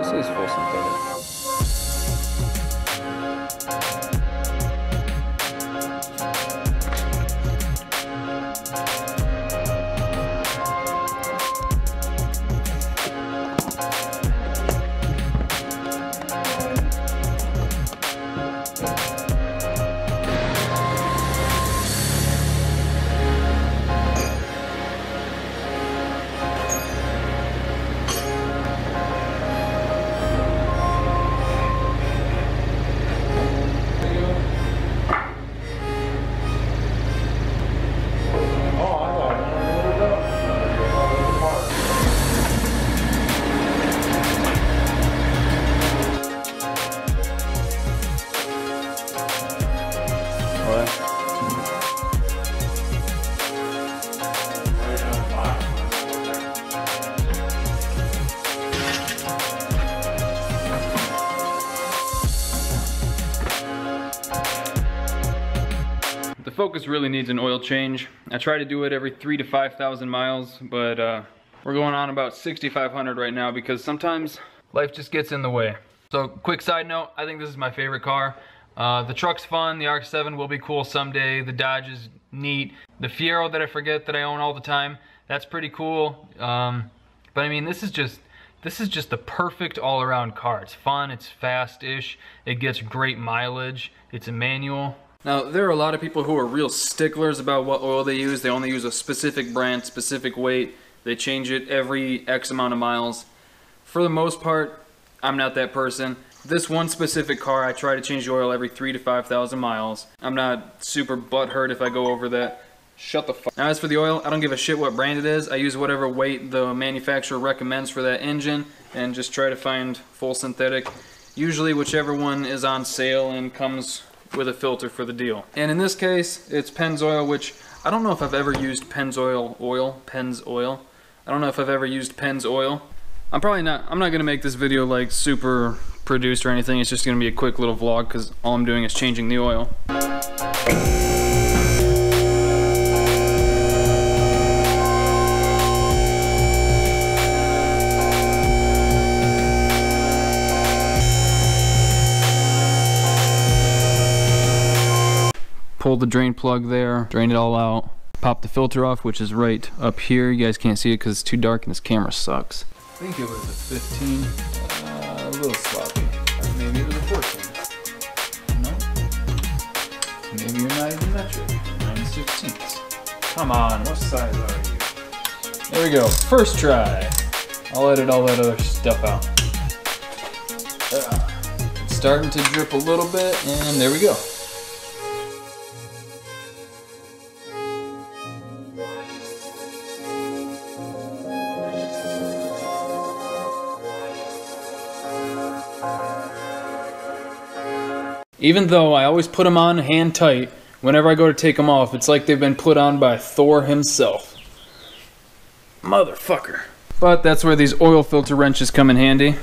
This is full synthetic. The Focus really needs an oil change. I try to do it every 3,000 to 5,000 miles, but we're going on about 6,500 right now because sometimes life just gets in the way. So quick side note, I think this is my favorite car. The truck's fun, the RX-7 will be cool someday, the Dodge is neat. The Fiero that I forget that I own all the time, that's pretty cool. But I mean, this is just the perfect all-around car. It's fun, it's fast-ish, it gets great mileage, it's a manual. Now, there are a lot of people who are real sticklers about what oil they use. They only use a specific brand, specific weight. They change it every X amount of miles. For the most part, I'm not that person. This one specific car, I try to change the oil every 3,000 to 5,000 miles. I'm not super butthurt if I go over that. Shut the fuck. Now, as for the oil, I don't give a shit what brand it is. I use whatever weight the manufacturer recommends for that engine and just try to find full synthetic. Usually whichever one is on sale and comes with a filter for the deal. And in this case, it's Pennzoil, which I don't know if I've ever used Pennzoil oil. I don't know if I've ever used Pennzoil. I'm not gonna make this video like super produced or anything. It's just gonna be a quick little vlog because all I'm doing is changing the oil. Pull the drain plug there, drain it all out, pop the filter off, which is right up here. You guys can't see it because it's too dark and this camera sucks. I think it was a 15, a little sloppy. Or maybe it was a 14. No? Maybe you're not even metric. 9/16. Come on, what size are you? There we go, first try. I'll edit all that other stuff out. It's starting to drip a little bit, and there we go. Even though I always put them on hand tight, whenever I go to take them off, it's like they've been put on by Thor himself. Motherfucker. But that's where these oil filter wrenches come in handy.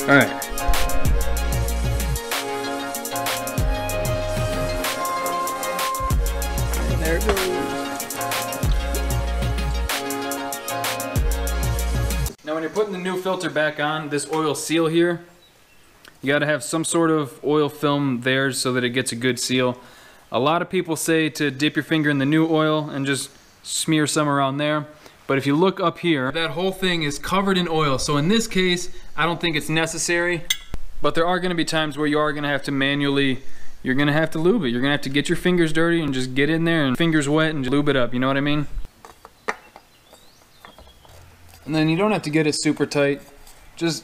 Alright. And there it goes. Now when you're putting the new filter back on, this oil seal here, you gotta have some sort of oil film there so that it gets a good seal. A lot of people say to dip your finger in the new oil and just smear some around there. But if you look up here, that whole thing is covered in oil. So in this case, I don't think it's necessary. But there are gonna be times where you are gonna have to manually, you're gonna have to lube it. You're gonna have to get your fingers dirty and just get in there and fingers wet and just lube it up, you know what I mean? And then you don't have to get it super tight, just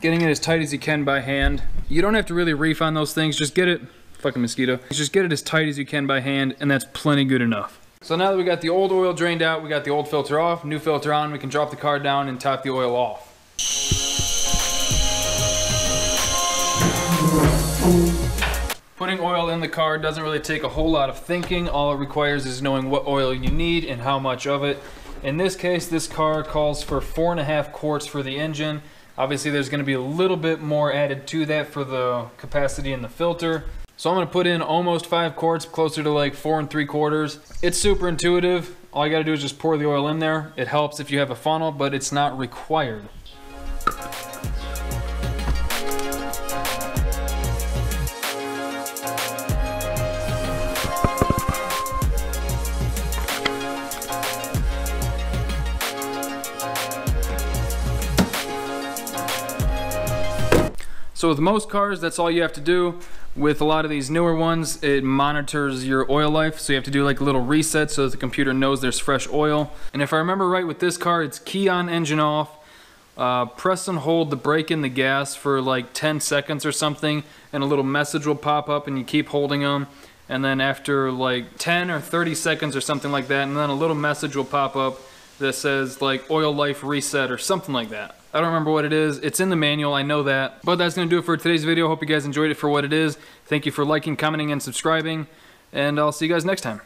getting it as tight as you can by hand. You don't have to really reef on those things, just get it, fucking mosquito. Just get it as tight as you can by hand and that's plenty good enough. So now that we got the old oil drained out, we got the old filter off, new filter on, we can drop the car down and top the oil off. Putting oil in the car doesn't really take a whole lot of thinking. All it requires is knowing what oil you need and how much of it. In this case, this car calls for 4.5 quarts for the engine. Obviously, there's going to be a little bit more added to that for the capacity in the filter. So I'm gonna put in almost 5 quarts, closer to like 4 3/4. It's super intuitive. All you gotta do is just pour the oil in there. It helps if you have a funnel, but it's not required. So with most cars, that's all you have to do. With a lot of these newer ones, it monitors your oil life, so you have to do like a little reset so that the computer knows there's fresh oil. And if I remember right with this car, it's key on, engine off, press and hold the brake and the gas for like 10 seconds or something, and a little message will pop up and you keep holding them. And then after like 10 or 30 seconds or something like that, and then a little message will pop up that says like oil life reset or something like that. I don't remember what it is. It's in the manual, I know that. But that's gonna do it for today's video. Hope you guys enjoyed it for what it is. Thank you for liking, commenting, and subscribing. And I'll see you guys next time.